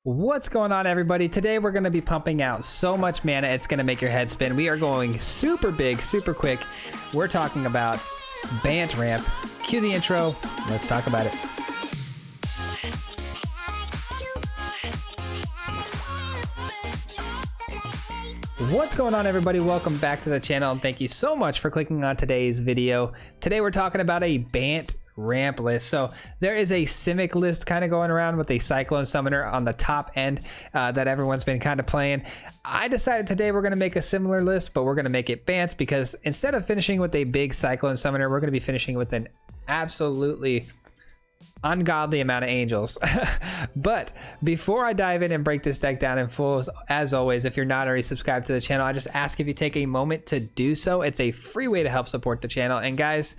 What's going on, everybody? Today we're going to be pumping out so much mana it's going to make your head spin. We are going super big, super quick. We're talking about Bant ramp. Cue the intro. Let's talk about it. What's going on, everybody? Welcome back to the channel and thank you so much for clicking on today's video. Today we're talking about a Bant ramp list. So there is a Simic list kind of going around with a Cyclone Summoner on the top end that everyone's been kind of playing. I decided today we're going to make a similar list, but we're going to make it Bant because instead of finishing with a big Cyclone Summoner, we're going to be finishing with an absolutely ungodly amount of angels. But before I dive in and break this deck down in full, as always, if you're not already subscribed to the channel, I just ask if you take a moment to do so. It's a free way to help support the channel. And guys,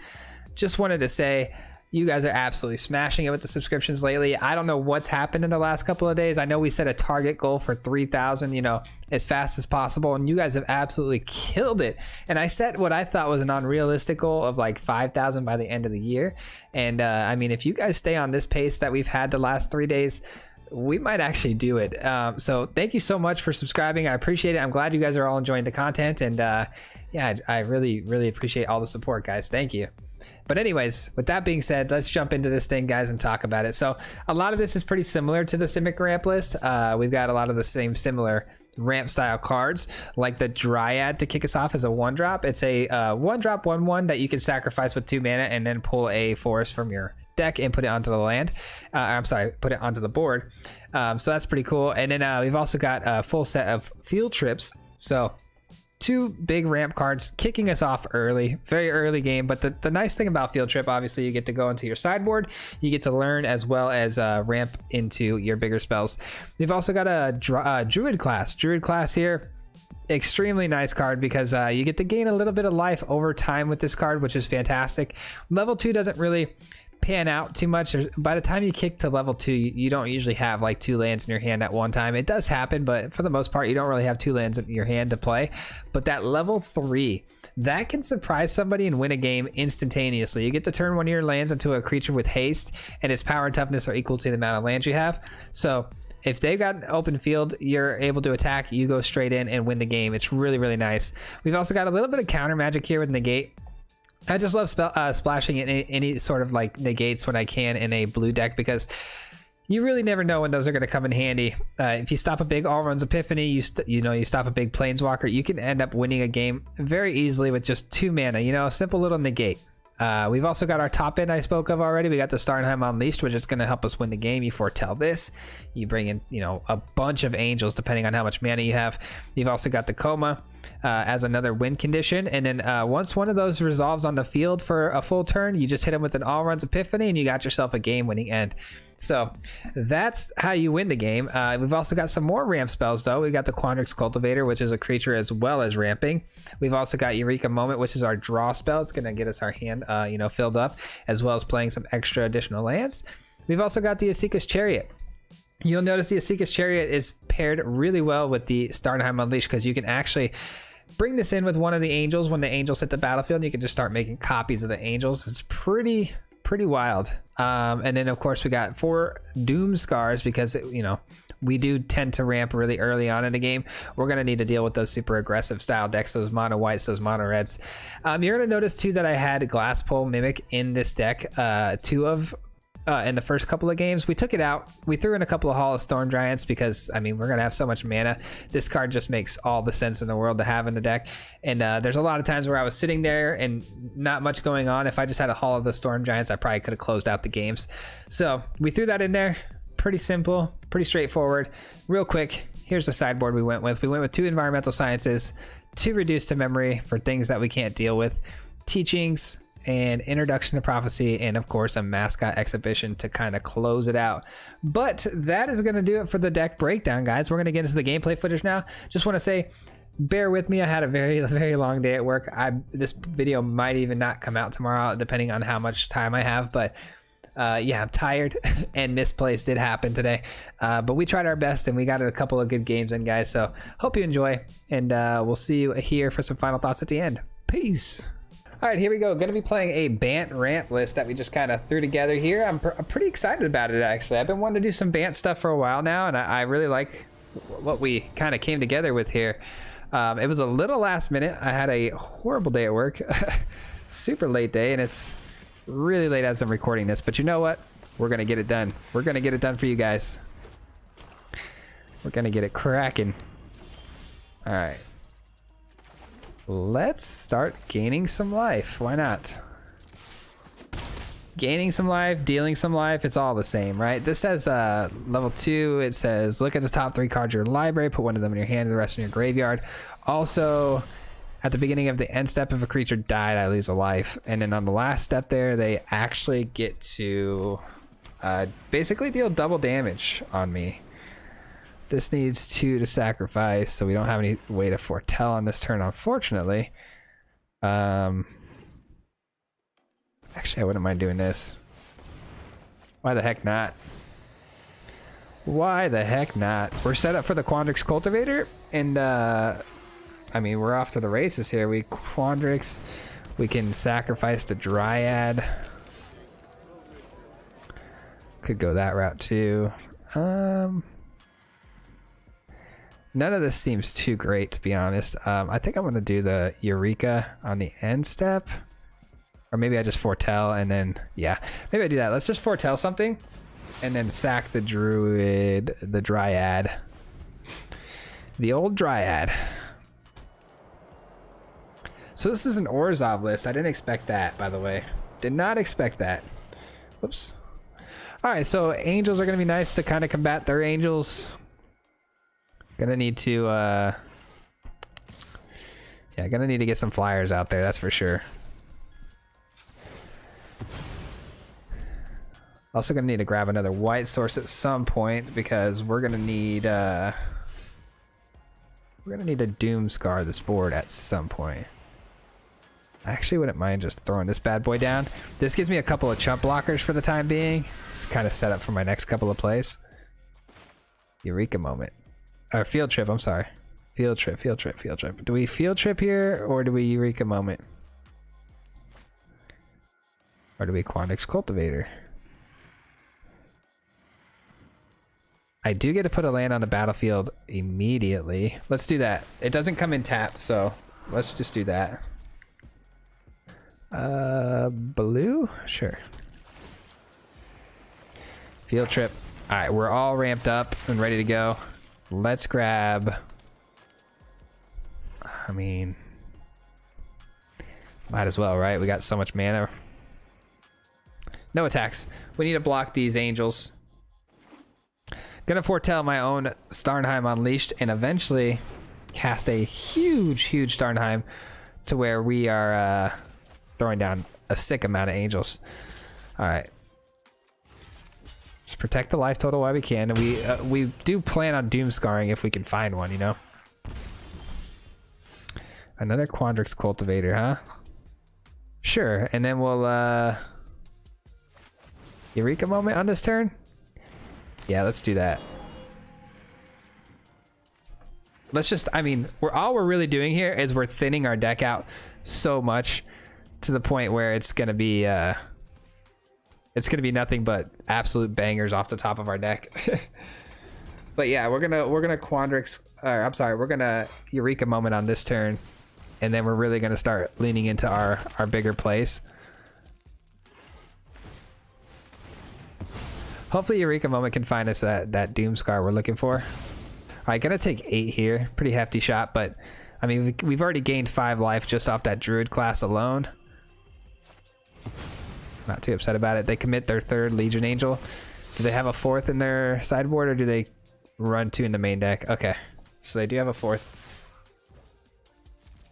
just wanted to say, you guys are absolutely smashing it with the subscriptions lately. I don't know what's happened in the last couple of days. I know we set a target goal for 3,000, as fast as possible, and you guys have absolutely killed it. And I set what I thought was an unrealistic goal of like 5,000 by the end of the year. And I mean, if you guys stay on this pace that we've had the last 3 days, we might actually do it. So thank you so much for subscribing. I appreciate it. I'm glad you guys are all enjoying the content. And yeah, I really appreciate all the support, guys. Thank you. But anyways, with that being said, let's jump into this thing, guys, and talk about it. So a lot of this is pretty similar to the Simic ramp list. We've got a lot of the same similar ramp style cards, like the Dryad to kick us off as a 1-drop. It's a 1-drop 1/1 that you can sacrifice with 2 mana and then pull a forest from your deck and put it onto the land. I'm sorry, put it onto the board. So that's pretty cool. And then we've also got a full set of field trips. So 2 big ramp cards kicking us off early, very early game. But the nice thing about Field Trip, obviously, you get to go into your sideboard, you get to learn as well as ramp into your bigger spells. We've also got a Druid class. Druid class here, extremely nice card because you get to gain a little bit of life over time with this card, which is fantastic. Level 2 doesn't really pan out too much. By the time you kick to level 2, you don't usually have like 2 lands in your hand at one time. It does happen, but for the most part, you don't really have 2 lands in your hand to play. But that level 3, that can surprise somebody and win a game instantaneously. You get to turn one of your lands into a creature with haste, and its power and toughness are equal to the amount of lands you have. So if they've got an open field, you're able to attack, you go straight in and win the game. It's really nice. We've also got a little bit of counter magic here with Negate. I just love splashing in any sort of like negates when I can in a blue deck because you really never know when those are going to come in handy. If you stop a big All-Runs Epiphany, you stop a big Planeswalker, you can end up winning a game very easily with just 2 mana, a simple little negate. We've also got our top end I spoke of already. We got the Starnheim Unleashed, which is going to help us win the game. You foretell this. You bring in, a bunch of angels depending on how much mana you have. You've also got the Coma as another win condition. And then once one of those resolves on the field for a full turn, you just hit them with an All-Runs Epiphany and you got yourself a game-winning end. So that's how you win the game. We've also got some more ramp spells, though. We've got the Quandrix Cultivator, which is a creature as well as ramping. We've also got Eureka Moment, which is our draw spell. It's going to get us our hand filled up, as well as playing some extra additional lands. We've also got the Asika's Chariot. You'll notice the Asika's Chariot is paired really well with the Starnheim Unleashed because you can actually bring this in with one of the angels. When the angels hit the battlefield, you can just start making copies of the angels. It's pretty wild. And then of course we got 4 Doom Scars because we do tend to ramp really early on in the game. We're going to need to deal with those super aggressive style decks, those mono whites, those mono reds. You're going to notice too that I had Glass Pole Mimic in this deck, 2 of in the first couple of games. We took it out. We threw in a couple of Hall of Storm Giants because, we're going to have so much mana. This card just makes all the sense in the world to have in the deck. And there's a lot of times where I was sitting there and not much going on. If I just had a Hall of the Storm Giants, I probably could have closed out the games. So we threw that in there. Pretty simple, pretty straightforward. Real quick, here's the sideboard we went with. We went with 2 Environmental Sciences, 2 Reduced to Memory for things that we can't deal with, Teachings, and Introduction to Prophecy, and of course a Mascot Exhibition to kind of close it out. But that is going to do it for the deck breakdown, guys. We're going to get into the gameplay footage now. Just want to say, bear with me. I had a very long day at work. This video might even not come out tomorrow, depending on how much time I have. But yeah, I'm tired, and misplays did happen today. But we tried our best, and we got a couple of good games in, guys. So hope you enjoy, and we'll see you here for some final thoughts at the end. Peace. All right, here we go. Going to be playing a Bant ramp list that we just kind of threw together here. I'm pretty excited about it, actually. I've been wanting to do some Bant stuff for a while now, and I really like what we kind of came together with here. It was a little last minute. I had a horrible day at work. Super late day, and it's really late as I'm recording this. But you know what? We're going to get it done. We're going to get it done for you guys. We're going to get it cracking. All right. Let's start gaining some life. Why not? Gaining some life, dealing some life, it's all the same, right? This says level 2, it says look at the top 3 cards of your library, put one of them in your hand and the rest in your graveyard. Also, at the beginning of the end step, if a creature died, I lose a life. And then on the last step there, they actually get to basically deal double damage on me. This needs 2 to sacrifice, so we don't have any way to foretell on this turn, unfortunately. Actually, I wouldn't mind doing this. Why the heck not? Why the heck not? We're set up for the Quandrix Cultivator, and I mean, we're off to the races here. We Quandrix, we can sacrifice the Dryad. Could go that route too. None of this seems too great, to be honest. I think I'm going to do the Eureka on the end step. Or maybe I just foretell and then, yeah. Maybe I do that. Let's just foretell something and then sack the Druid, the Dryad. The old Dryad. So this is an Orzhov list. I didn't expect that, by the way. Did not expect that. Whoops. Alright, so angels are going to be nice to kind of combat their angels. Gonna need to, yeah, gonna need to get some flyers out there, that's for sure. Also gonna need to grab another white source at some point because we're gonna need a Doomscar this board at some point. I actually wouldn't mind just throwing this bad boy down. This gives me a couple of chump blockers for the time being. It's kind of set up for my next couple of plays. Eureka moment. Or field trip, I'm sorry. Field trip. Do we field trip here, or do we Eureka moment? Or do we Quandrix Cultivator? I do get to put a land on the battlefield immediately. Let's do that. It doesn't come in tapped, so let's just do that. Blue? Sure. Field trip. Alright, we're all ramped up and ready to go. Let's grab, I mean, might as well, right? We got so much mana. No attacks. We need to block these angels. Gonna foretell my own Starnheim Unleashed and eventually cast a huge Starnheim to where we are throwing down a sick amount of angels. All right. Just protect the life total while we can, and we do plan on Doomscarring if we can find one, you know. Another Quandrix Cultivator, huh? Sure, and then we'll Eureka moment on this turn. Yeah, let's do that. Let's just, I mean, all we're really doing here is we're thinning our deck out so much to the point where it's gonna be nothing but absolute bangers off the top of our deck. But yeah, we're gonna Quandrix, or I'm sorry, we're gonna Eureka moment on this turn, and then we're really gonna start leaning into our bigger plays. Hopefully Eureka moment can find us that Doomscar we're looking for. All right, gonna take 8 here, pretty hefty shot, but I mean we've already gained 5 life just off that Druid class alone. Not too upset about it. They commit their 3rd Legion Angel. Do they have a 4th in their sideboard, or do they run 2 in the main deck? Okay, so they do have a 4th.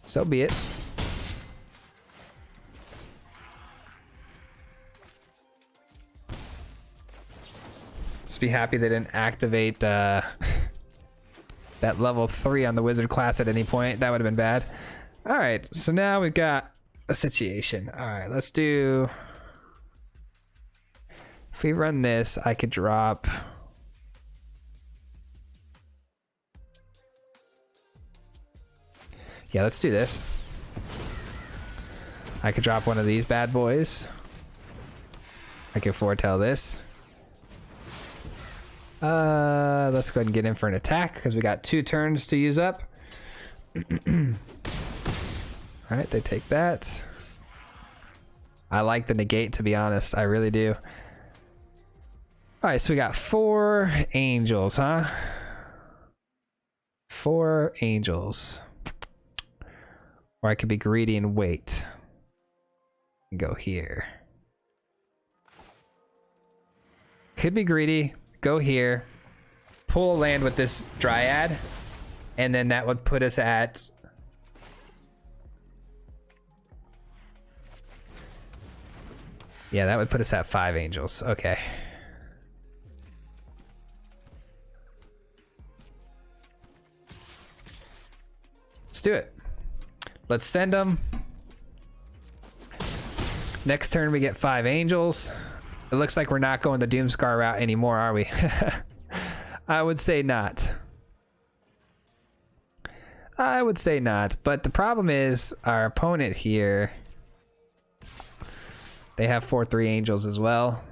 So be it. Just be happy they didn't activate that level 3 on the Wizard class at any point. That would have been bad. All right, so now we've got a situation. All right, let's do... If we run this, I could drop... Yeah, let's do this. I could drop one of these bad boys. I can foretell this. Let's go ahead and get in for an attack because we got 2 turns to use up. Alright, they take that. I like the negate, to be honest. I really do. Alright, so we got 4 angels, huh? 4 angels. Or I could be greedy and wait. Go here. Could be greedy. Go here. Pull a land with this Dryad. And then that would put us at... Yeah, that would put us at 5 angels. Okay. Let's do it. Let's send them. Next turn we get 5 angels. It looks like we're not going the Doomscar route anymore, are we? I would say not. I would say not. But the problem is our opponent here, they have 4/3 angels as well.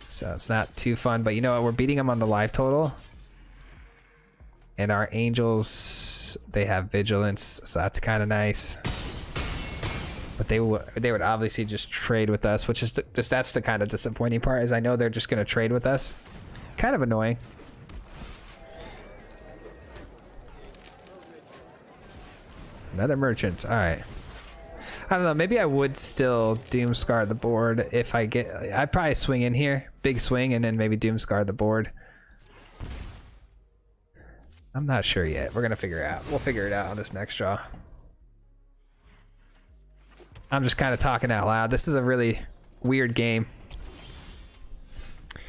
So it's not too fun. But you know what? We're beating them on the life total. And our angels, they have vigilance. So that's kind of nice. But they would obviously just trade with us, which is that's the kind of disappointing part, is I know they're just going to trade with us. Kind of annoying. Another merchant. All right. I don't know. Maybe I would still Doomscar the board if I get... I'd probably swing in here. Big swing, and then maybe Doomscar the board. I'm not sure yet. We're going to figure it out. We'll figure it out on this next draw. I'm just kind of talking out loud. This is a really weird game. All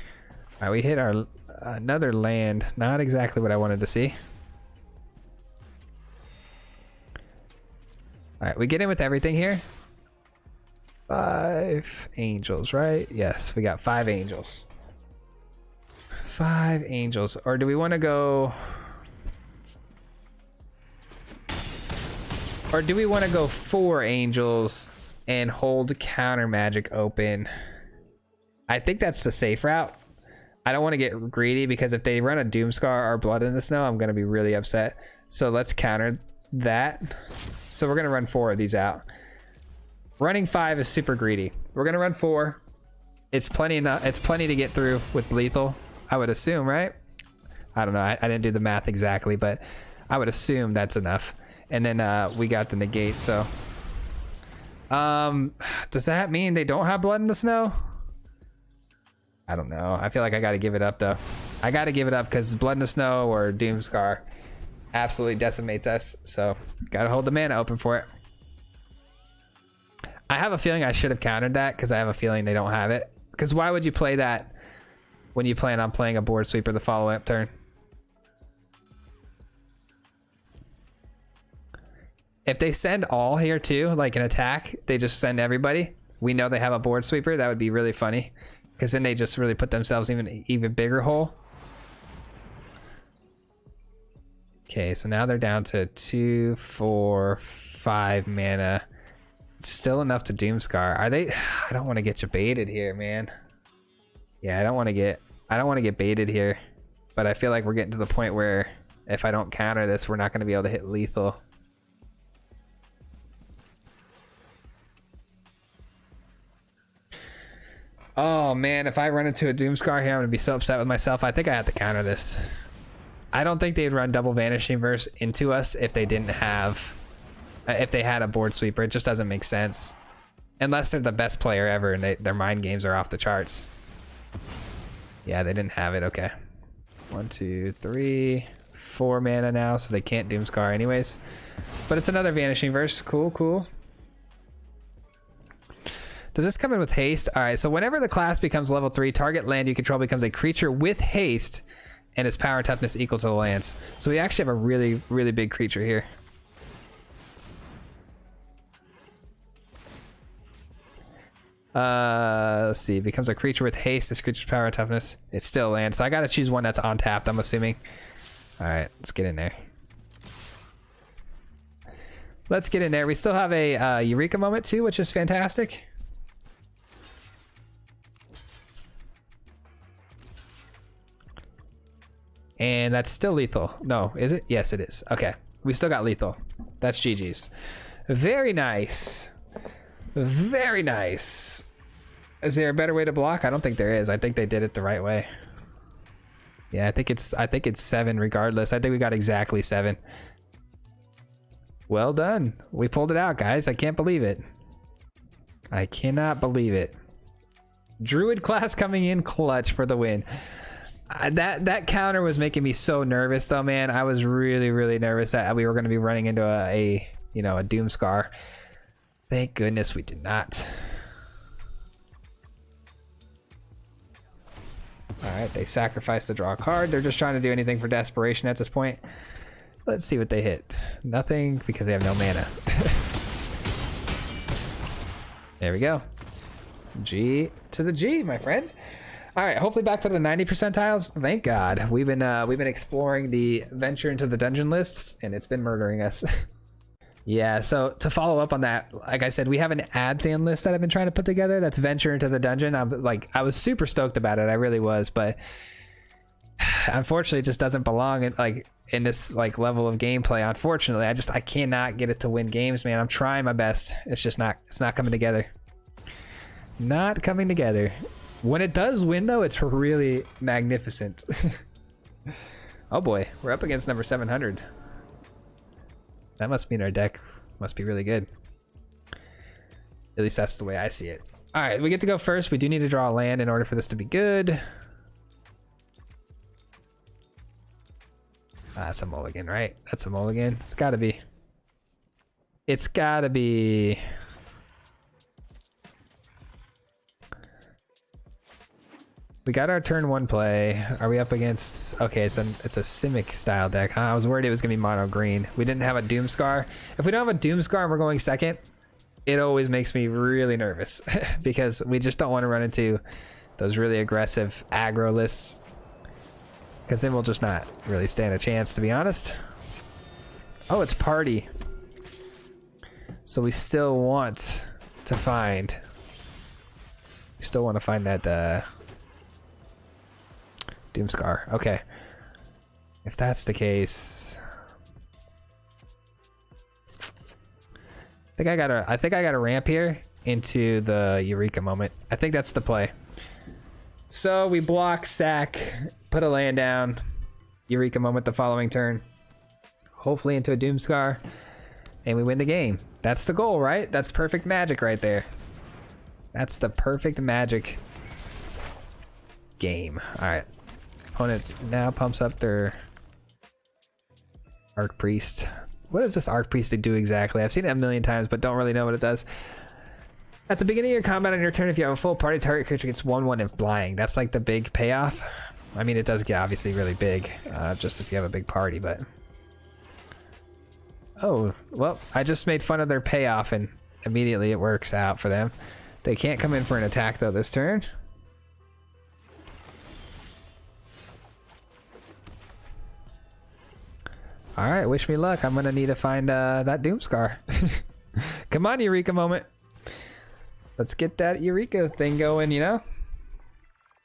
right, we hit our another land. Not exactly what I wanted to see. All right, we get in with everything here. 5 angels, right? Yes, we got 5 angels. 5 angels. Or do we want to go... Or do we want to go 4 angels and hold counter magic open? I think that's the safe route. I don't want to get greedy because if they run a Doomscar or Blood in the Snow, I'm going to be really upset. So let's counter that. So we're going to run 4 of these out. Running 5 is super greedy. We're going to run 4. It's plenty enough. It's plenty to get through with lethal, I would assume, right? I don't know. I didn't do the math exactly, but I would assume that's enough. And then we got the negate, so... does that mean they don't have Blood in the Snow? I don't know. I feel like I gotta give it up, though. I gotta give it up, because Blood in the Snow or Doomscar absolutely decimates us, so gotta hold the mana open for it. I have a feeling I should have countered that, because I have a feeling they don't have it. Because why would you play that when you plan on playing a board sweeper the follow-up turn? If they send all here too, like an attack, they just send everybody. We know they have a board sweeper. That would be really funny, because then they just really put themselves even bigger hole. Okay, so now they're down to 2, 4, 5 mana. It's still enough to Doomscar. Are they? I don't want to get you baited here, man. Yeah, I don't want to get baited here. But I feel like we're getting to the point where if I don't counter this, we're not going to be able to hit lethal. Oh man, if I run into a Doomscar here, I'm gonna be so upset with myself. I think I have to counter this. I don't think they'd run double Vanishing Verse into us if they didn't have, if they had a board sweeper. It just doesn't make sense, unless they're the best player ever and their mind games are off the charts. Yeah, they didn't have it. Okay, 1, 2, 3, 4 mana now, so they can't Doomscar anyways. But it's another Vanishing Verse. Cool, cool. Does this come in with haste? All right, so whenever the class becomes level 3, target land you control becomes a creature with haste and its power and toughness equal to the land's. So we actually have a really, really big creature here. Let's see, becomes a creature with haste, this creature's power and toughness. It's still land, so I gotta choose one that's untapped, I'm assuming. All right, let's get in there. Let's get in there. We still have a Eureka moment too, which is fantastic. And that's still lethal. No, is it? Yes, it is. Okay. We still got lethal. That's GG's. Very nice. Very nice. Is there a better way to block? I don't think there is. I think they did it the right way. Yeah, I think it's 7 regardless. I think we got exactly 7. Well done. We pulled it out, guys. I can't believe it. I cannot believe it. Druid class coming in clutch for the win. That counter was making me so nervous though, man. I was really nervous that we were going to be running into a Doomscar. Thank goodness we did not. All right, they sacrificed to draw a card. They're just trying to do anything for desperation at this point. Let's see what they hit. Nothing, because they have no mana. There we go. G to the G, my friend. All right, hopefully back to the 90 percentiles. Thank God. We've been exploring the venture into the dungeon lists, and it's been murdering us. Yeah, so to follow up on that, like I said, we have an Abzan list that I've been trying to put together that's venture into the dungeon. I was super stoked about it. I really was, but unfortunately it just doesn't belong in this level of gameplay. Unfortunately, I cannot get it to win games, man. I'm trying my best. It's not coming together. Not coming together. When it does win though, it's really magnificent. Oh boy, we're up against number 700. That must mean our deck must be really good. At least that's the way I see it. All right, we get to go first. We do need to draw a land in order for this to be good. That's a mulligan, right? That's a mulligan. It's gotta be. It's gotta be. We got our turn 1 play. Are we up against? Okay, it's a Simic style deck. Huh? I was worried it was gonna be mono green. We didn't have a Doomscar. If we don't have a Doomscar and we're going second, it always makes me really nervous because we just don't want to run into those really aggressive aggro lists. Because then we'll just not really stand a chance, to be honest. Oh, it's party. So we still want to find. We still want to find that. Doomscar. Okay. If that's the case, I think I got a ramp here into the Eureka moment. I think that's the play. So we block, sack, put a land down, Eureka moment the following turn. Hopefully into a Doomscar, and we win the game. That's the goal, right? That's perfect magic right there. That's the perfect magic game. All right. Opponents now pumps up their Arc Priest. What does this Arc Priest do exactly? I've seen it a million times, but don't really know what it does. At the beginning of your combat on your turn, if you have a full party, target creature gets 1/1 and flying. That's like the big payoff. I mean, it does get obviously really big, just if you have a big party, but... Oh, well, I just made fun of their payoff, and immediately it works out for them. They can't come in for an attack, though, this turn. All right, wish me luck. I'm gonna need to find that Doomscar. Come on, Eureka moment. Let's get that Eureka thing going, you know?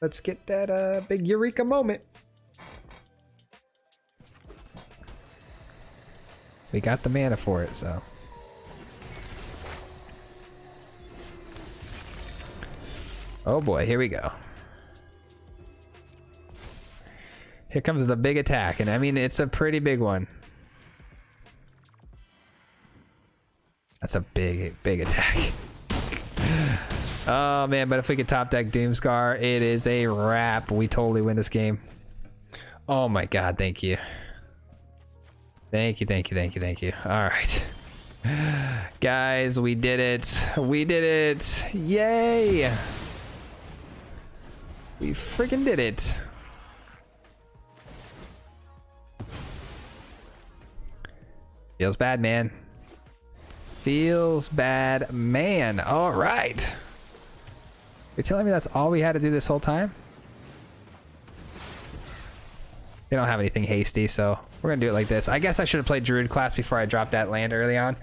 Let's get that big Eureka moment. We got the mana for it, so. Oh boy, here we go. Here comes the big attack, and I mean, it's a pretty big one. That's a big attack. Oh man, but if we could top deck Doomscar, it is a wrap. We totally win this game. Oh my god, thank you. Thank you. All right. Guys, we did it. We did it. Yay! We freaking did it. Feels bad, man. Feels bad, man. All right. You're telling me that's all we had to do this whole time? They don't have anything hasty, so we're gonna do it like this. I guess I should have played Druid class before I dropped that land early on.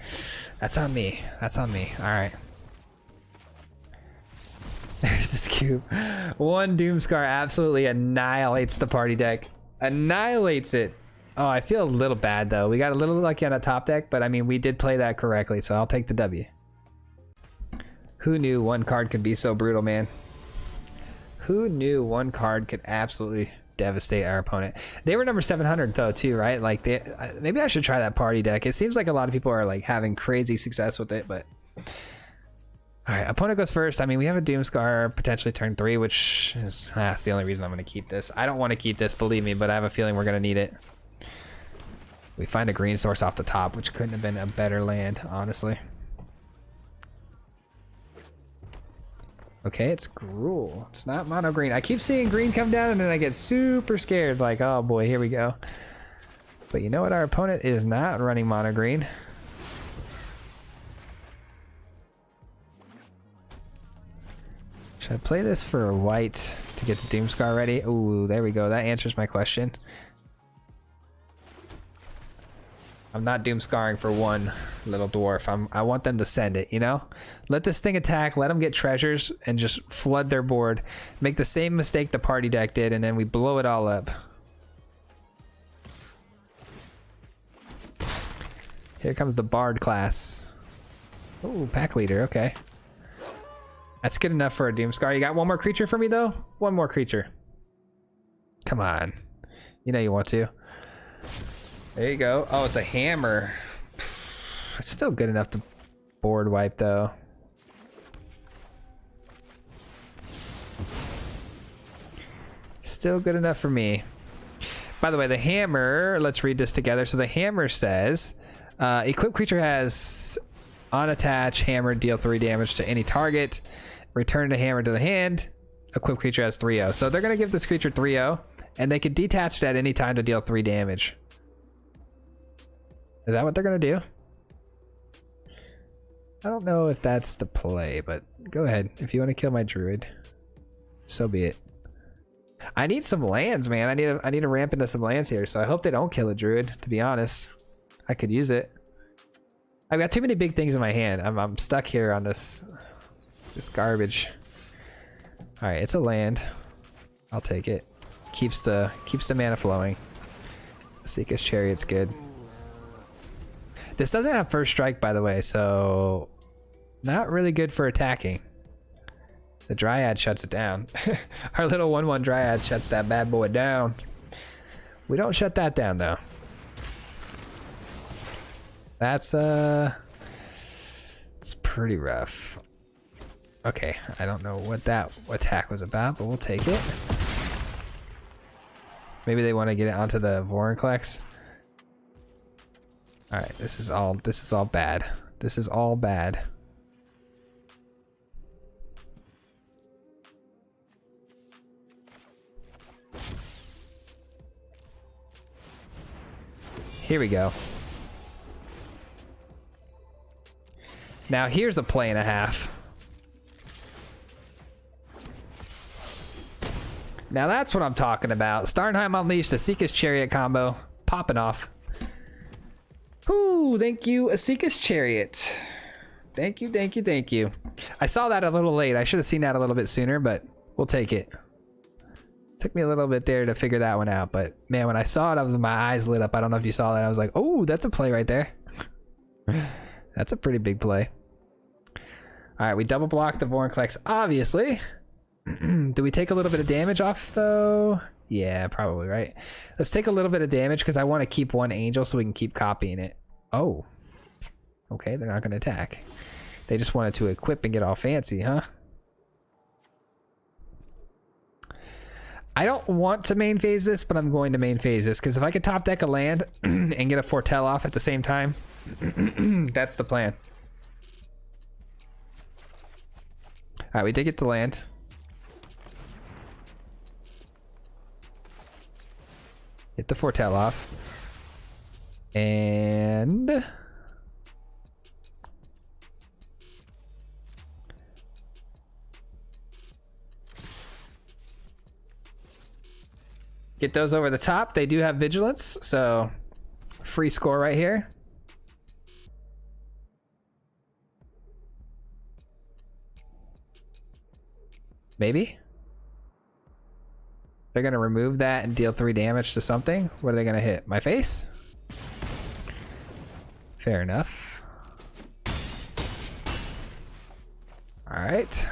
That's on me. That's on me. All right. There's this cube. One Doomscar absolutely annihilates the party deck. Annihilates it. Oh, I feel a little bad though. We got a little lucky on the top deck, but I mean, we did play that correctly, so I'll take the W. Who knew one card could be so brutal, man? Who knew one card could absolutely devastate our opponent? They were number 700 though too, right? Like maybe I should try that party deck. It seems like a lot of people are like having crazy success with it, but all right, opponent goes first. I mean, we have a Doomscar potentially turn 3, which is that's the only reason I'm going to keep this. I don't want to keep this, believe me, but I have a feeling we're going to need it. We find a green source off the top, which couldn't have been a better land, honestly. Okay, it's Gruul. It's not mono green. I keep seeing green come down and then I get super scared, like, oh boy, here we go. But you know what? Our opponent is not running mono green. Should I play this for white to get to Doomscar ready? Ooh, there we go. That answers my question. I'm not Doomscarring for one little dwarf. I want them to send it, you know? Let this thing attack, let them get treasures, and just flood their board. Make the same mistake the party deck did, and then we blow it all up. Here comes the Bard class. Ooh, pack leader, okay. That's good enough for a Doomscar. You got one more creature for me, though? One more creature. Come on. You know you want to. There you go. Oh, it's a hammer. It's still good enough to board wipe, though. Still good enough for me. By the way, the hammer, let's read this together. So the hammer says, equipped creature has on attach, hammer, deal 3 damage to any target. Return the hammer to the hand. Equipped creature has 3/0. So they're going to give this creature 3/0, and they can detach it at any time to deal 3 damage. Is that what they're going to do? I don't know if that's the play, but go ahead. If you want to kill my druid, so be it. I need some lands, man. I need to ramp into some lands here, so I hope they don't kill a druid, to be honest. I could use it. I've got too many big things in my hand. I'm stuck here on this garbage. All right, it's a land. I'll take it. Keeps the mana flowing. Seeker's Chariot's good. This doesn't have first strike, by the way, so not really good for attacking. The Dryad shuts it down. Our little 1/1 Dryad shuts that bad boy down. We don't shut that down, though. That's it's pretty rough. Okay, I don't know what that attack was about, but we'll take it. Maybe they want to get it onto the Vorinclex. All right, this is all bad. This is all bad. Here we go. Now here's a play and a half. Now that's what I'm talking about. Starnheim Unleashed, a Seeker's Chariot combo. Popping off. Whoo, thank you, Asika's Chariot. Thank you, thank you, thank you. I saw that a little late. I should have seen that a little bit sooner, but we'll take it. Took me a little bit there to figure that one out, but man, when I saw it, my eyes lit up. I don't know if you saw that. I was like, oh, that's a play right there. That's a pretty big play. All right, we double block the Vorinclex, obviously. Do we take a little bit of damage off, though? Yeah, probably, right? Let's take a little bit of damage because I want to keep one angel so we can keep copying it. Oh. Okay, they're not going to attack. They just wanted to equip and get all fancy, huh? I don't want to main phase this, but I'm going to main phase this because if I could top deck a land and get a Foretell off at the same time, that's the plan. All right, we did get the land. Hit the Foretell off. And get those over the top. They do have vigilance, so free score right here. Maybe they're gonna remove that and deal 3 damage to something. What are they gonna hit? My face? Fair enough. All right.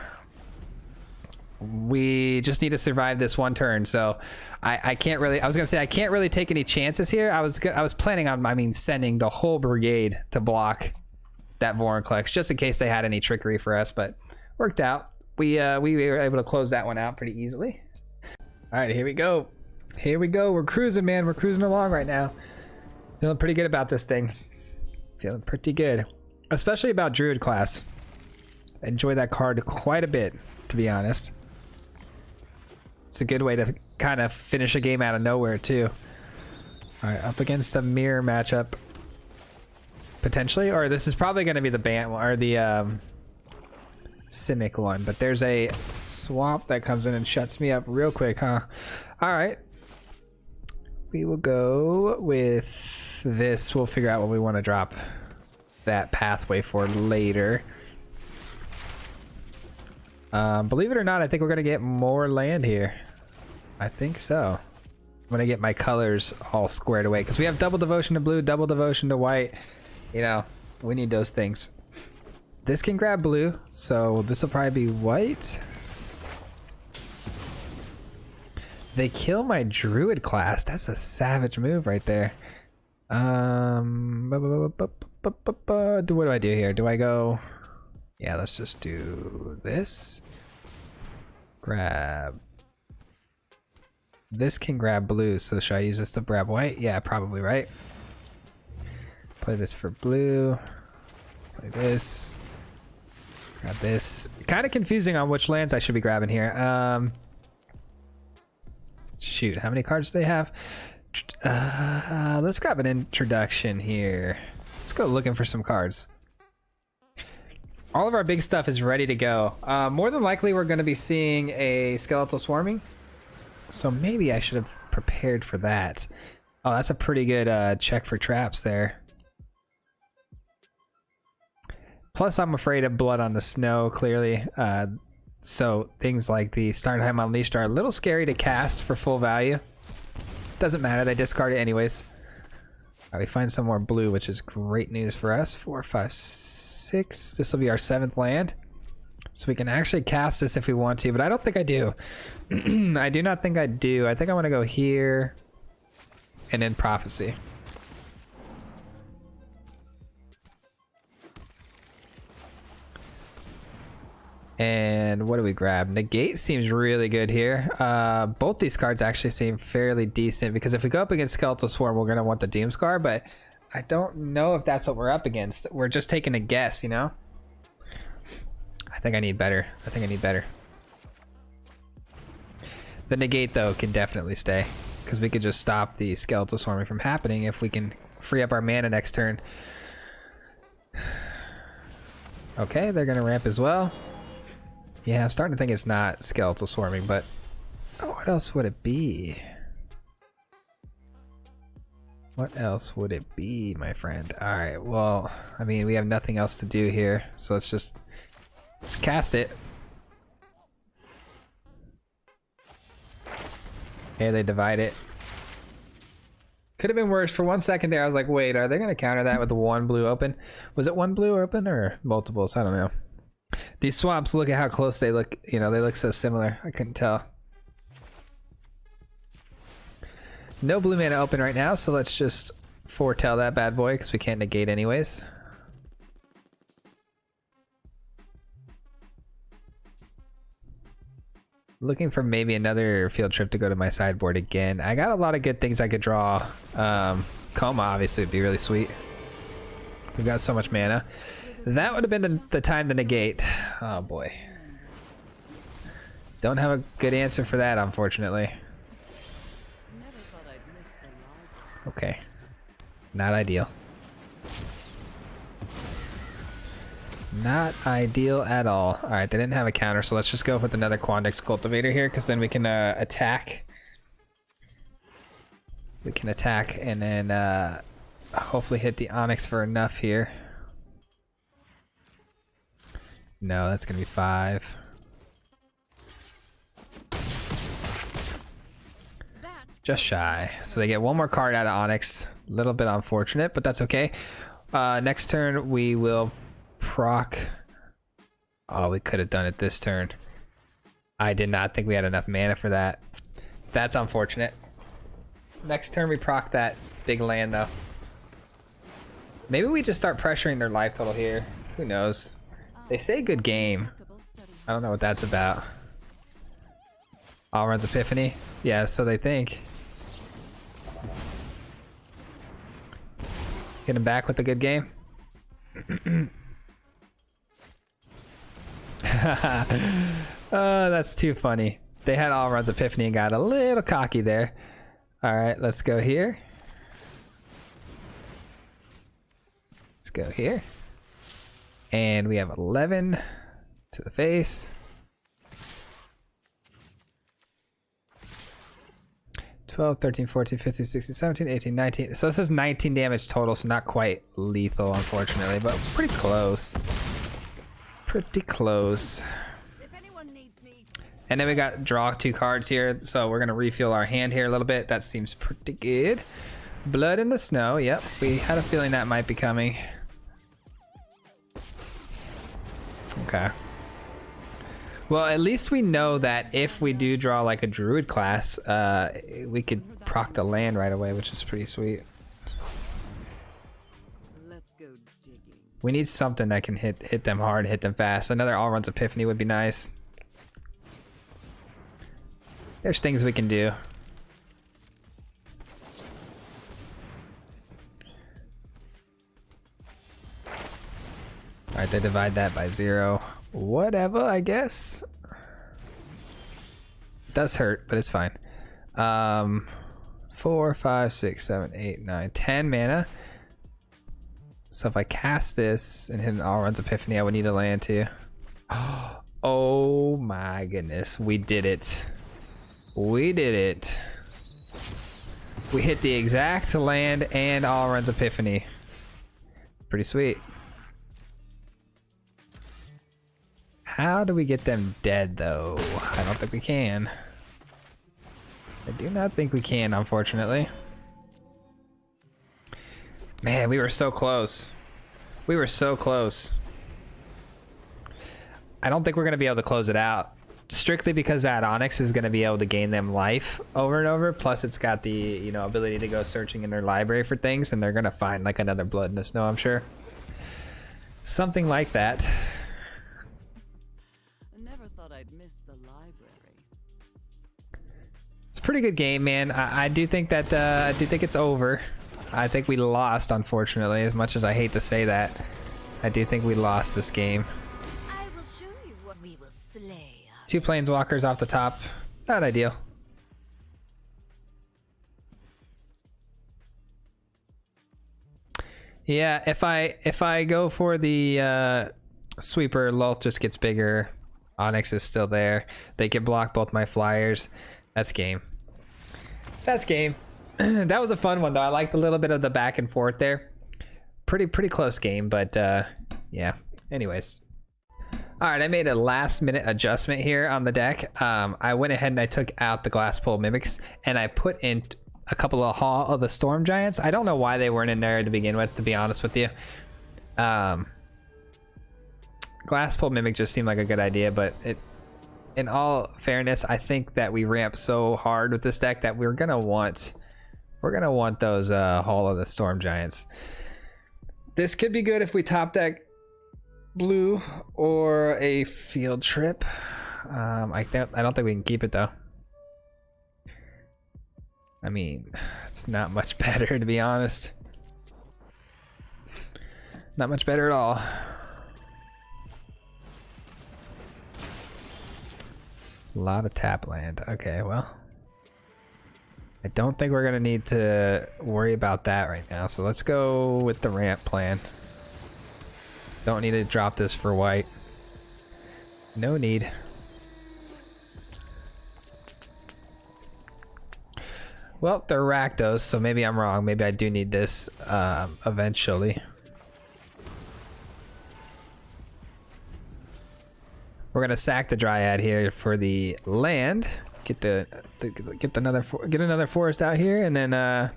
We just need to survive this one turn, so I can't really. I was gonna say I can't really take any chances here. I was planning on, sending the whole brigade to block that Vorinclex just in case they had any trickery for us, but worked out. We were able to close that one out pretty easily. All right, here we go. Here we go. We're cruising, man. We're cruising along right now. Feeling pretty good about this thing. Feeling pretty good, especially about Druid class. I enjoy that card quite a bit, to be honest. It's a good way to kind of finish a game out of nowhere too. All right, up against a mirror matchup potentially, or this is probably going to be the Bant one or the Simic one, but there's a swamp that comes in and shuts me up real quick, huh? All right, we will go with this. We'll figure out what we want to drop that pathway for later. Believe it or not, I think we're gonna get more land here. I think so. I'm gonna get my colors all squared away because we have double devotion to blue, double devotion to white. You know, we need those things. This can grab blue, so this will probably be white. They kill my druid class. That's a savage move right there. What do I do here? Do I go? Yeah, let's just do this. Grab. This can grab blue, so should I use this to grab white? Yeah, probably, right? Play this for blue. Play this. Grab this. Kind of confusing on which lands I should be grabbing here. Shoot, how many cards do they have? Let's grab an introduction here. Let's go looking for some cards. All of our big stuff is ready to go. More than likely, we're going to be seeing a skeletal swarming. So maybe I should have prepared for that. Oh, that's a pretty good check for traps there. Plus, I'm afraid of blood on the snow, clearly. So things like the Starnheim Unleashed are a little scary to cast for full value. Doesn't matter, they discard it anyways. We find some more blue, which is great news for us. 4, 5, 6. This will be our 7th land. So we can actually cast this if we want to, but I don't think I do. I do not think I do. I think I want to go here and then Prophecy. And what do we grab? Negate seems really good here. Both these cards actually seem fairly decent because if we go up against Skeletal Swarm, we're going to want the Doomscar, but I don't know if that's what we're up against. We're just taking a guess, you know? I think I need better. I think I need better. The Negate, though, can definitely stay because we could just stop the Skeletal Swarming from happening if we can free up our mana next turn. Okay, they're going to ramp as well. Yeah, I'm starting to think it's not skeletal swarming, but what else would it be? What else would it be, my friend? All right, well, I mean, we have nothing else to do here, so let's cast it. Okay, they divide it. Could have been worse. For 1 second there, I was like, wait, are they going to counter that with the 1 blue open? Was it 1 blue open or multiples? I don't know. These swamps, look at how close they look. You know, they look so similar. I couldn't tell. No blue mana open right now, so let's just foretell that bad boy because we can't negate anyways. Looking for maybe another field trip to go to my sideboard again. I got a lot of good things I could draw. Coma obviously would be really sweet. We've got so much mana. That would have been the time to negate. Oh boy. Don't have a good answer for that, unfortunately. Okay. Not ideal. Not ideal at all. Alright, they didn't have a counter, so let's just go with another Quandix Cultivator here, because then we can attack we can attack and then hopefully hit the Onyx for enough here. No, that's gonna be 5. Just shy. So they get one more card out of Onyx. A little bit unfortunate, but that's okay. Next turn we will proc. Oh, we could have done it this turn. I did not think we had enough mana for that. That's unfortunate. Next turn we proc that big land though. Maybe we just start pressuring their life total here. Who knows? They say good game. I don't know what that's about. All runs Epiphany. Yeah, so they think. Get him back with a good game. Oh, that's too funny. They had all runs Epiphany and got a little cocky there. All right, let's go here. Let's go here. And we have 11 to the face. 12, 13, 14, 15, 16, 17, 18, 19. So this is 19 damage total, so not quite lethal, unfortunately, but pretty close. Pretty close. And then we got draw 2 cards here, so we're gonna refuel our hand here a little bit. That seems pretty good. Blood in the Snow. Yep, we had a feeling that might be coming. Okay. Well, at least we know that if we do draw like a druid class, we could proc the land right away, which is pretty sweet. Let's go digging. We need something that can hit them hard, hit them fast. Another all runs Epiphany would be nice. There's things we can do. All right, they divide that by 0. Whatever, I guess. It does hurt, but it's fine. 4, 5, 6, 7, 8, 9, 10 mana. So if I cast this and hit an all runs Epiphany, I would need a land too. Oh my goodness, we did it. We did it. We hit the exact land and all runs Epiphany. Pretty sweet. How do we get them dead though? I don't think we can. I do not think we can, unfortunately. Man, we were so close. We were so close. I don't think we're gonna be able to close it out. Strictly because that Onyx is going to be able to gain them life over and over. Plus it's got the, you know, ability to go searching in their library for things, and they're going to find like another Blood in the Snow, I'm sure. Something like that. I never thought I'd miss the library. It's a pretty good game, man. I do think that I do think it's over. I think we lost, unfortunately, as much as I hate to say that. I do think we lost this game. I will show you what we will slay. 2 planeswalkers off the top. Not ideal. Yeah, if I go for the sweeper, Lulth just gets bigger. Onyx is still there. They can block both my flyers. That's game. That's game. That was a fun one though. I liked a little bit of the back and forth there. Pretty close game, but yeah. Anyways. All right, I made a last minute adjustment here on the deck. I went ahead and I took out the Glass Pole Mimics and I put in a couple of Hall of the Storm Giants. I don't know why they weren't in there to begin with, to be honest with you. Glass Pole Mimic just seemed like a good idea, but in all fairness, I think that we ramp so hard with this deck that we're gonna want those Hall of the Storm Giants. This could be good if we top deck blue or a field trip. I don't think we can keep it though. I mean, it's not much better, to be honest. Not much better at all. A lot of tap land. Okay, well, I don't think we're gonna need to worry about that right now. So let's go with the ramp plan. Don't need to drop this for white. No need. Well, they're Rakdos, so maybe I'm wrong. Maybe I do need this eventually. We're gonna sack the Dryad here for the land. Get another forest out here, and then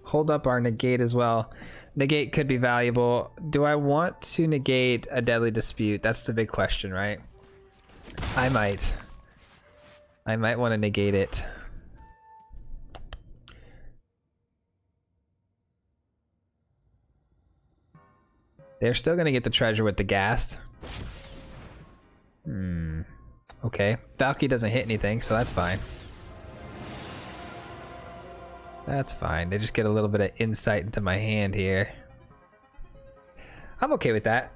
hold up our negate as well. Negate could be valuable. Do I want to negate a deadly dispute? That's the big question, right? I might want to negate it. They're still gonna get the treasure with the ghast. Okay. Valky doesn't hit anything, so that's fine. That's fine. They just get a little bit of insight into my hand here. I'm okay with that.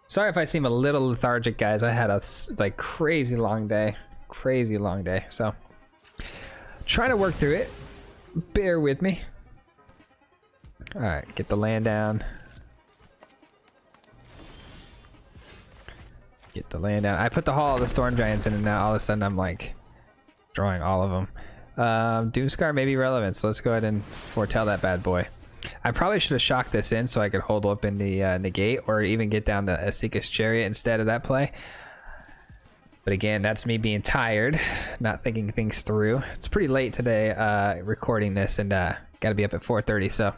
Sorry if I seem a little lethargic, guys. I had a like crazy long day. Crazy long day. So trying to work through it. Bear with me. Alright, get the land down. Get the land down. I put the Hall of the Storm Giants in, and now all of a sudden I'm like drawing all of them. Doomscar may be relevant, so let's go ahead and foretell that bad boy. I probably should have shocked this in so I could hold up in the negate, or even get down the Asika's Chariot instead of that play. But again, that's me being tired, not thinking things through. It's pretty late today recording this, and gotta be up at 4:30, so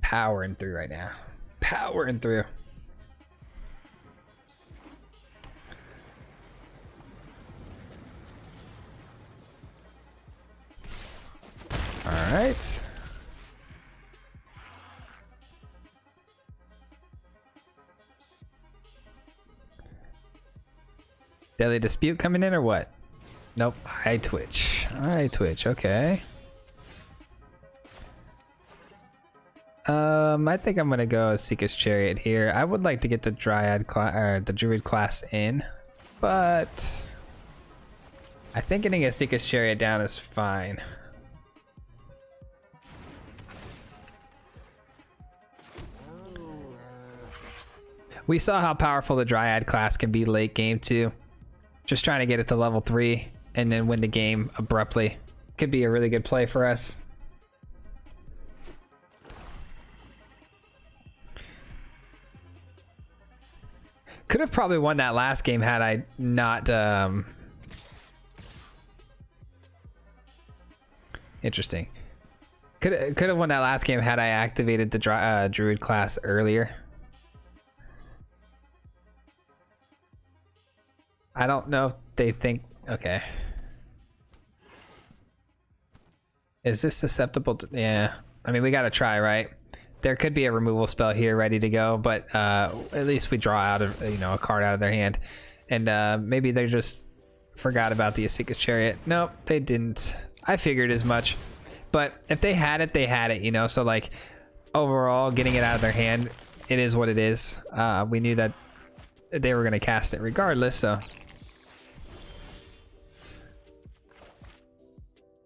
powering through right now. Powering through. All right. Deadly dispute coming in or what? Nope. High twitch. High twitch. Okay. I think I'm gonna go Asika's Chariot here. I would like to get the Dryad or the Druid class in, but I think getting Asika's Chariot down is fine. We saw how powerful the Dryad class can be late game too. Just trying to get it to level 3 and then win the game abruptly could be a really good play for us. Could have probably won that last game had I not interesting. Could have won that last game had I activated the Druid class earlier. I don't know if they think, okay. Is this susceptible to, yeah. I mean, we gotta try, right? There could be a removal spell here ready to go, but at least we draw out of, a card out of their hand. And maybe they just forgot about the Asika's Chariot. Nope, they didn't. I figured as much. But if they had it, they had it, so like overall getting it out of their hand, it is what it is. We knew that they were gonna cast it regardless, so.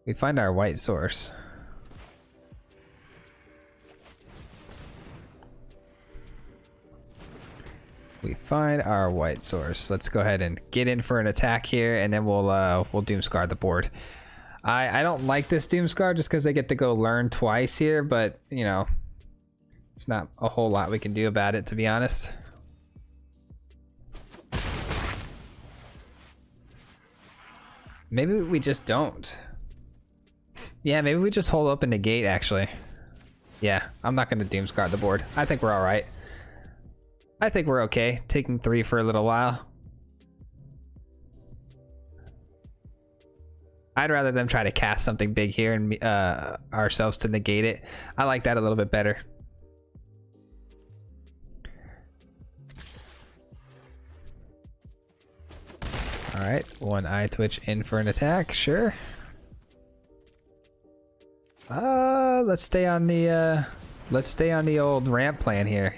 We find our white source. We find our white source. Let's go ahead and get in for an attack here, and then we'll Doomscar the board. I don't like this Doomscar just because they get to go learn twice here, but it's not a whole lot we can do about it, to be honest. Maybe we just don't. Yeah, maybe we just hold up in the gate, actually. Yeah, I'm not going to Doomscar the board. I think we're all right. I think we're okay, taking 3 for a little while. I'd rather them try to cast something big here and ourselves to negate it. I like that a little bit better. All right, 1 eye twitch in for an attack, sure. Let's stay on the old ramp plan here.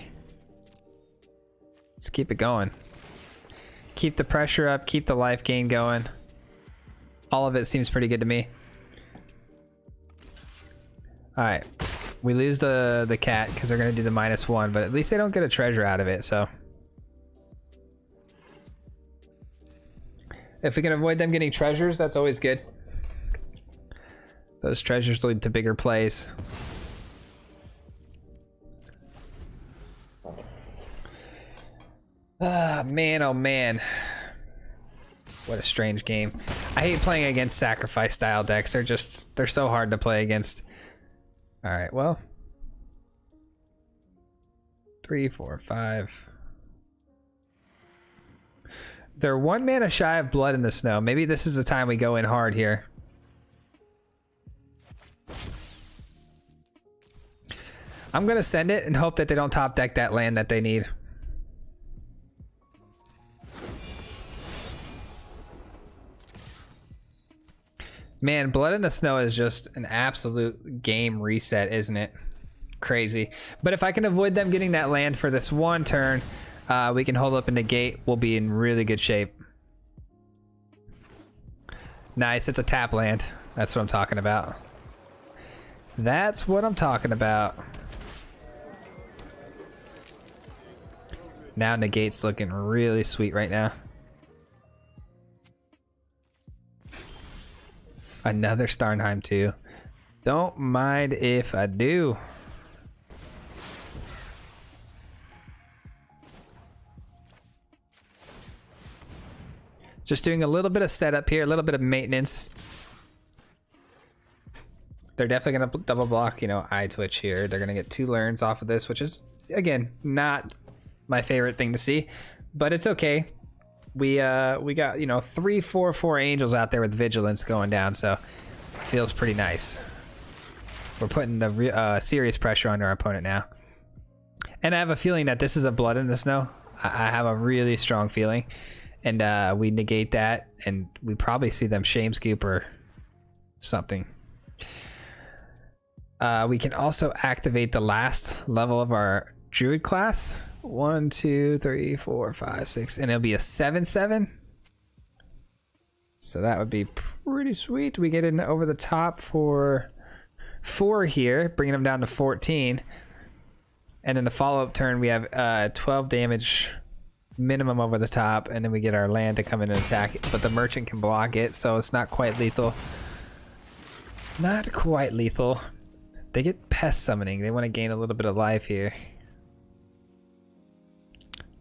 Let's keep it going. Keep the pressure up, keep the life gain going. All of it seems pretty good to me. All right, we lose the cat because they're gonna do the -1, but at least they don't get a treasure out of it, so. If we can avoid them getting treasures, that's always good. Those treasures lead to bigger plays. Ah, man, oh man. What a strange game. I hate playing against sacrifice style decks. They're so hard to play against. All right, well. 3, 4, 5. They're 1 mana shy of Blood in the Snow. Maybe this is the time we go in hard here. I'm gonna send it and hope that they don't top deck that land that they need. Man, Blood in the Snow is just an absolute game reset, isn't it? Crazy. But if I can avoid them getting that land for this one turn, we can hold up and negate. We'll be in really good shape. Nice, it's a tap land. That's what I'm talking about. That's what I'm talking about. Now negate's looking really sweet right now. Another Starnheim too. Don't mind if I do. Just doing a little bit of setup here, a little bit of maintenance. They're definitely going to double block, you know, eye twitch here. They're going to get 2 learns off of this, which is, again, not my favorite thing to see, but it's okay. We got, you know, 3, 4, 4 angels out there with vigilance going down, so it feels pretty nice. We're putting the serious pressure on our opponent now. And I have a feeling that this is a Blood in the Snow. I have a really strong feeling. And we negate that, and we probably see them shame scoop or something. We can also activate the last level of our Druid class. 1, 2, 3, 4, 5, 6, and it'll be a 7/7. So that would be pretty sweet. We get in over the top for 4 here, bringing them down to 14. And in the follow-up turn, we have 12 damage minimum over the top, and then we get our land to come in and attack it. But the merchant can block it, so it's not quite lethal. Not quite lethal. They get pest summoning. They want to gain a little bit of life here.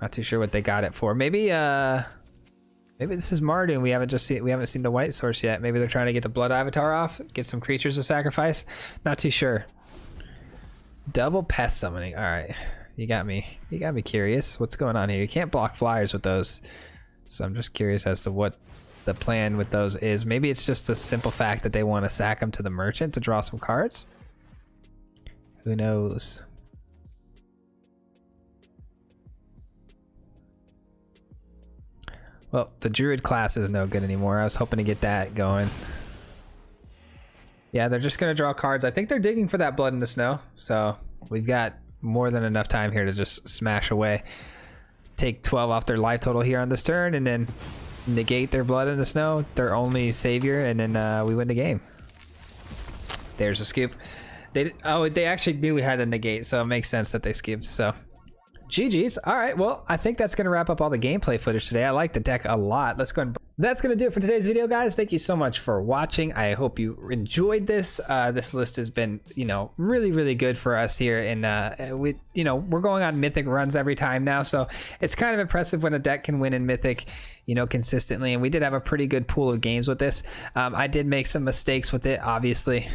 Not too sure what they got it for. Maybe this is Mardu. We haven't seen the white source yet. Maybe they're trying to get the blood avatar off, get some creatures to sacrifice. Not too sure. Double pest summoning. All right, you got me curious. What's going on here? You can't block flyers with those, so I'm just curious as to what the plan with those is. Maybe it's just the simple fact that they want to sack them to the merchant to draw some cards. Who knows? Well, the Druid class is no good anymore. I was hoping to get that going. Yeah, they're just going to draw cards. I think they're digging for that Blood in the Snow. So we've got more than enough time here to just smash away. Take 12 off their life total here on this turn, and then negate their Blood in the Snow, their only savior, and then we win the game. There's a scoop. They actually knew we had a negate, so it makes sense that they scooped. So GG's. All right, well, I think that's going to wrap up all the gameplay footage today. I like the deck a lot. Let's go ahead and... That's going to do it for today's video, guys. Thank you so much for watching. I hope you enjoyed this. This list has been, you know, really, really good for us here. And we're going on Mythic runs every time now. So it's kind of impressive when a deck can win in Mythic, you know, consistently. And we did have a pretty good pool of games with this. I did make some mistakes with it, obviously.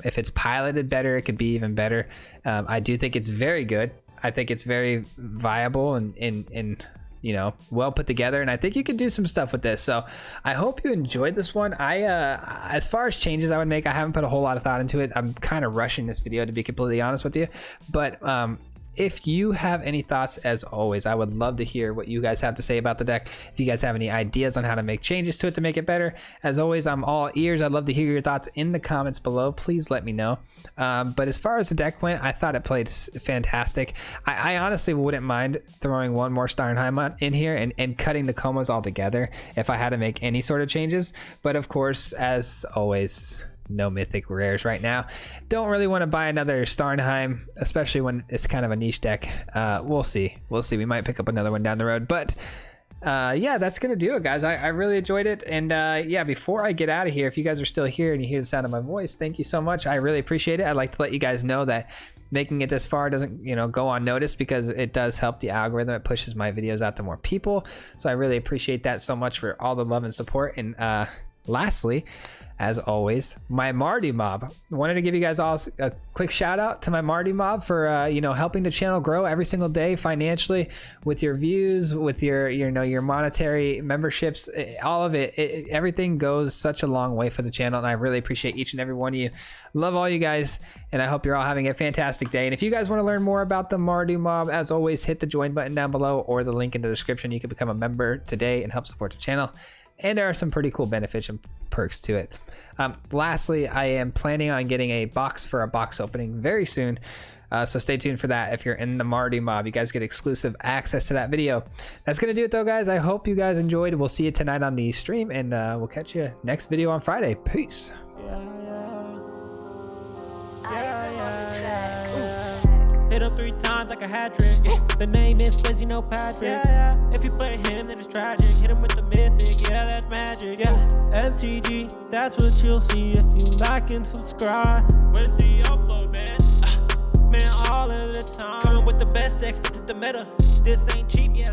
If it's piloted better, it could be even better. I do think it's very good. I think it's very viable and you know, well put together, and I think you could do some stuff with this. So I hope you enjoyed this one. As far as changes I would make, I haven't put a whole lot of thought into it. I'm kind of rushing this video, to be completely honest with you, but if you have any thoughts, as always, I would love to hear what you guys have to say about the deck. If you guys have any ideas on how to make changes to it to make it better, as always, I'm all ears. I'd love to hear your thoughts in the comments below. Please let me know. But as far as the deck went, I thought it played fantastic. I honestly wouldn't mind throwing one more Starnheim in here and cutting the comas altogether if I had to make any sort of changes. But of course, as always, no mythic rares right now. Don't really want to buy another Starnheim, especially when it's kind of a niche deck. We'll see. We might pick up another one down the road, but yeah, that's gonna do it, guys. I really enjoyed it, and yeah, before I get out of here, if you guys are still here and you hear the sound of my voice, thank you so much. I really appreciate it. I'd like to let you guys know that making it this far doesn't, you know, go unnoticed, because it does help the algorithm. It pushes my videos out to more people, so I really appreciate that so much for all the love and support. And lastly, as always, my Mardu mob. Wanted to give you guys all a quick shout out to my Mardu mob for you know, helping the channel grow every single day financially, with your views, with your, you know, your monetary memberships, all of it. Everything goes such a long way for the channel, and I really appreciate each and every one of you. Love all you guys, and I hope you're all having a fantastic day. And if you guys want to learn more about the Mardu mob, as always, hit the join button down below or the link in the description. You can become a member today and help support the channel. And there are some pretty cool benefits and perks to it. Lastly, I am planning on getting a box for a box opening very soon. So stay tuned for that. If you're in the Mardu mob, you guys get exclusive access to that video. That's going to do it though, guys. I hope you guys enjoyed. We'll see you tonight on the stream, and we'll catch you next video on Friday. Peace. Hit him 3 times like a hat trick. Yeah. The name is Swayze, no Patrick. If you play him, then it's tragic. Hit him with the mythic, yeah, that's magic. Yeah, MTG, that's what you'll see if you like and subscribe. With the upload, man, man, all of the time. Coming with the best decks, this is the meta. This ain't cheap, yeah.